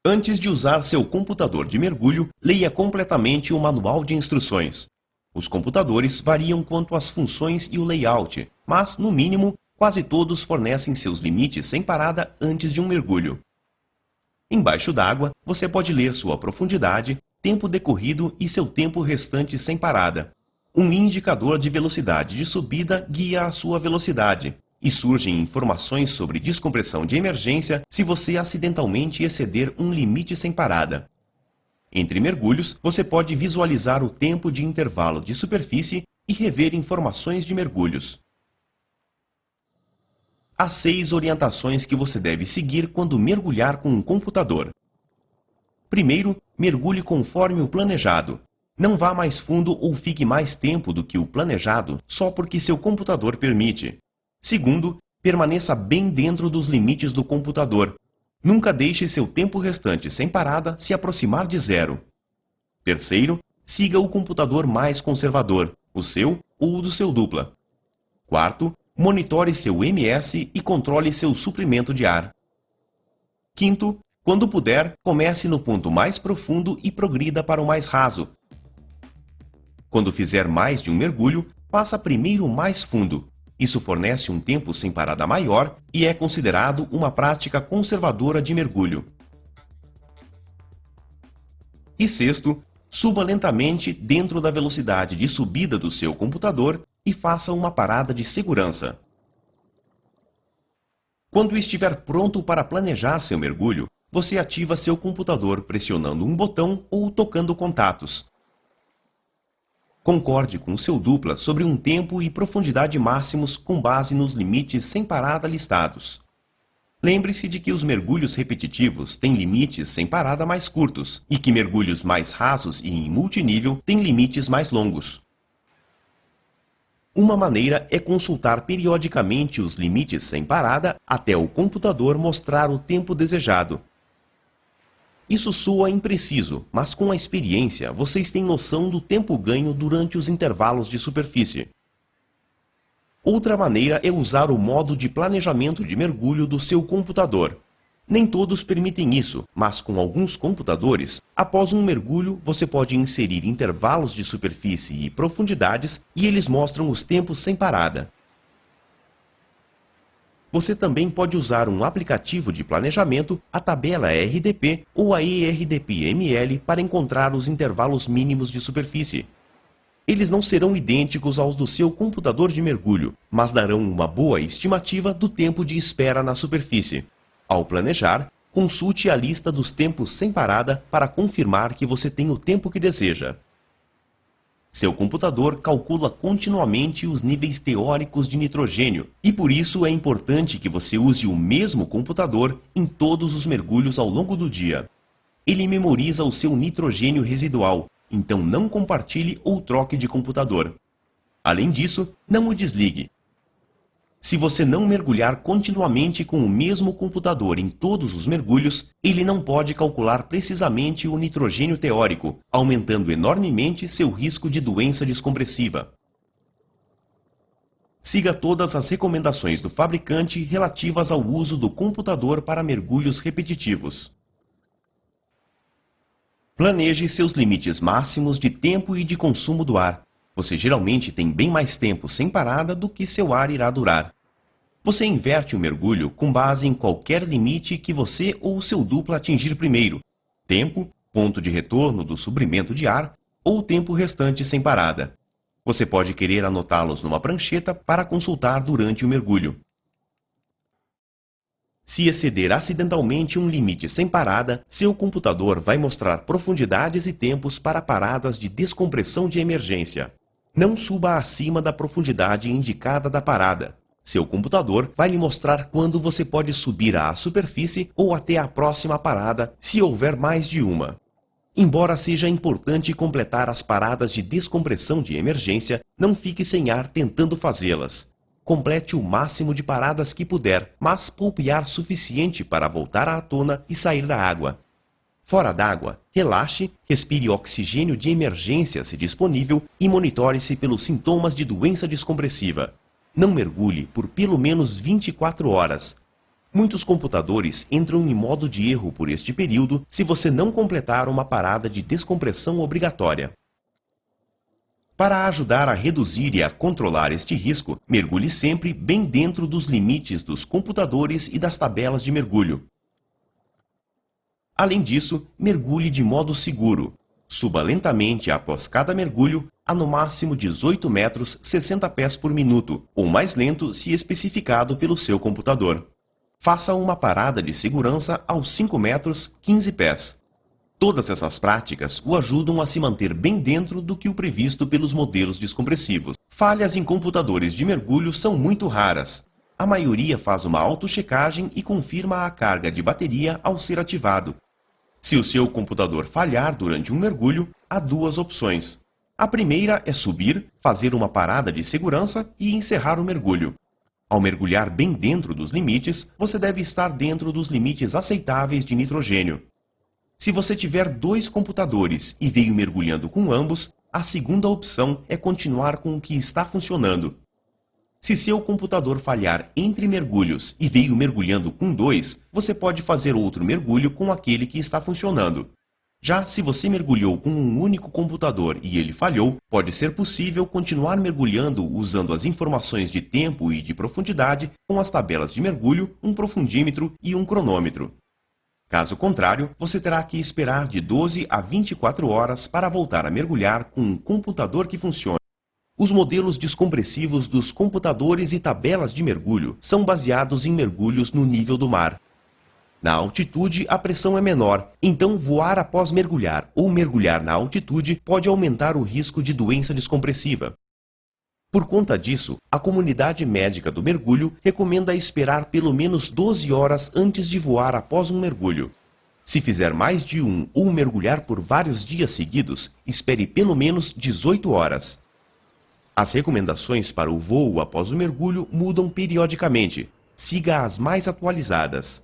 Antes de usar seu computador de mergulho, leia completamente o manual de instruções. Os computadores variam quanto às funções e o layout, mas, no mínimo, quase todos fornecem seus limites sem parada antes de um mergulho. Embaixo d'água, você pode ler sua profundidade, tempo decorrido e seu tempo restante sem parada. Um indicador de velocidade de subida guia a sua velocidade, e surgem informações sobre descompressão de emergência se você acidentalmente exceder um limite sem parada. Entre mergulhos, você pode visualizar o tempo de intervalo de superfície e rever informações de mergulhos. Há 6 orientações que você deve seguir quando mergulhar com um computador. Primeiro, mergulhe conforme o planejado. Não vá mais fundo ou fique mais tempo do que o planejado só porque seu computador permite. Segundo, permaneça bem dentro dos limites do computador. Nunca deixe seu tempo restante sem parada se aproximar de zero. Terceiro, siga o computador mais conservador, o seu ou o do seu dupla. Quarto, monitore seu MS e controle seu suprimento de ar. Quinto, quando puder, comece no ponto mais profundo e progrida para o mais raso. Quando fizer mais de um mergulho, faça primeiro o mais fundo. Isso fornece um tempo sem parada maior e é considerado uma prática conservadora de mergulho. E sexto, suba lentamente dentro da velocidade de subida do seu computador e faça uma parada de segurança. Quando estiver pronto para planejar seu mergulho, você ativa seu computador pressionando um botão ou tocando contatos. Concorde com seu dupla sobre um tempo e profundidade máximos com base nos limites sem parada listados. Lembre-se de que os mergulhos repetitivos têm limites sem parada mais curtos e que mergulhos mais rasos e em multinível têm limites mais longos. Uma maneira é consultar periodicamente os limites sem parada até o computador mostrar o tempo desejado. Isso soa impreciso, mas com a experiência vocês têm noção do tempo ganho durante os intervalos de superfície. Outra maneira é usar o modo de planejamento de mergulho do seu computador. Nem todos permitem isso, mas com alguns computadores, após um mergulho você pode inserir intervalos de superfície e profundidades e eles mostram os tempos sem parada. Você também pode usar um aplicativo de planejamento, a tabela RDP ou a ERDP-ML para encontrar os intervalos mínimos de superfície. Eles não serão idênticos aos do seu computador de mergulho, mas darão uma boa estimativa do tempo de espera na superfície. Ao planejar, consulte a lista dos tempos sem parada para confirmar que você tem o tempo que deseja. Seu computador calcula continuamente os níveis teóricos de nitrogênio e por isso é importante que você use o mesmo computador em todos os mergulhos ao longo do dia. Ele memoriza o seu nitrogênio residual, então não compartilhe ou troque de computador. Além disso, não o desligue. Se você não mergulhar continuamente com o mesmo computador em todos os mergulhos, ele não pode calcular precisamente o nitrogênio teórico, aumentando enormemente seu risco de doença descompressiva. Siga todas as recomendações do fabricante relativas ao uso do computador para mergulhos repetitivos. Planeje seus limites máximos de tempo e de consumo do ar. Você geralmente tem bem mais tempo sem parada do que seu ar irá durar. Você inverte o mergulho com base em qualquer limite que você ou seu dupla atingir primeiro: tempo, ponto de retorno do suprimento de ar ou tempo restante sem parada. Você pode querer anotá-los numa prancheta para consultar durante o mergulho. Se exceder acidentalmente um limite sem parada, seu computador vai mostrar profundidades e tempos para paradas de descompressão de emergência. Não suba acima da profundidade indicada da parada. Seu computador vai lhe mostrar quando você pode subir à superfície ou até a próxima parada, se houver mais de uma. Embora seja importante completar as paradas de descompressão de emergência, não fique sem ar tentando fazê-las. Complete o máximo de paradas que puder, mas poupe ar suficiente para voltar à tona e sair da água. Fora d'água, relaxe, respire oxigênio de emergência se disponível e monitore-se pelos sintomas de doença descompressiva. Não mergulhe por pelo menos 24 horas. Muitos computadores entram em modo de erro por este período se você não completar uma parada de descompressão obrigatória. Para ajudar a reduzir e a controlar este risco, mergulhe sempre bem dentro dos limites dos computadores e das tabelas de mergulho. Além disso, mergulhe de modo seguro. Suba lentamente após cada mergulho a no máximo 18 metros 60 pés por minuto, ou mais lento se especificado pelo seu computador. Faça uma parada de segurança aos 5 metros 15 pés. Todas essas práticas o ajudam a se manter bem dentro do que o previsto pelos modelos descompressivos. Falhas em computadores de mergulho são muito raras. A maioria faz uma autochecagem e confirma a carga de bateria ao ser ativado. Se o seu computador falhar durante um mergulho, há duas opções. A primeira é subir, fazer uma parada de segurança e encerrar o mergulho. Ao mergulhar bem dentro dos limites, você deve estar dentro dos limites aceitáveis de nitrogênio. Se você tiver dois computadores e veio mergulhando com ambos, a segunda opção é continuar com o que está funcionando. Se seu computador falhar entre mergulhos e veio mergulhando com dois, você pode fazer outro mergulho com aquele que está funcionando. Já se você mergulhou com um único computador e ele falhou, pode ser possível continuar mergulhando usando as informações de tempo e de profundidade com as tabelas de mergulho, um profundímetro e um cronômetro. Caso contrário, você terá que esperar de 12 a 24 horas para voltar a mergulhar com um computador que funcione. Os modelos descompressivos dos computadores e tabelas de mergulho são baseados em mergulhos no nível do mar. Na altitude, a pressão é menor, então voar após mergulhar ou mergulhar na altitude pode aumentar o risco de doença descompressiva. Por conta disso, a comunidade médica do mergulho recomenda esperar pelo menos 12 horas antes de voar após um mergulho. Se fizer mais de um ou mergulhar por vários dias seguidos, espere pelo menos 18 horas. As recomendações para o voo após o mergulho mudam periodicamente. Siga as mais atualizadas.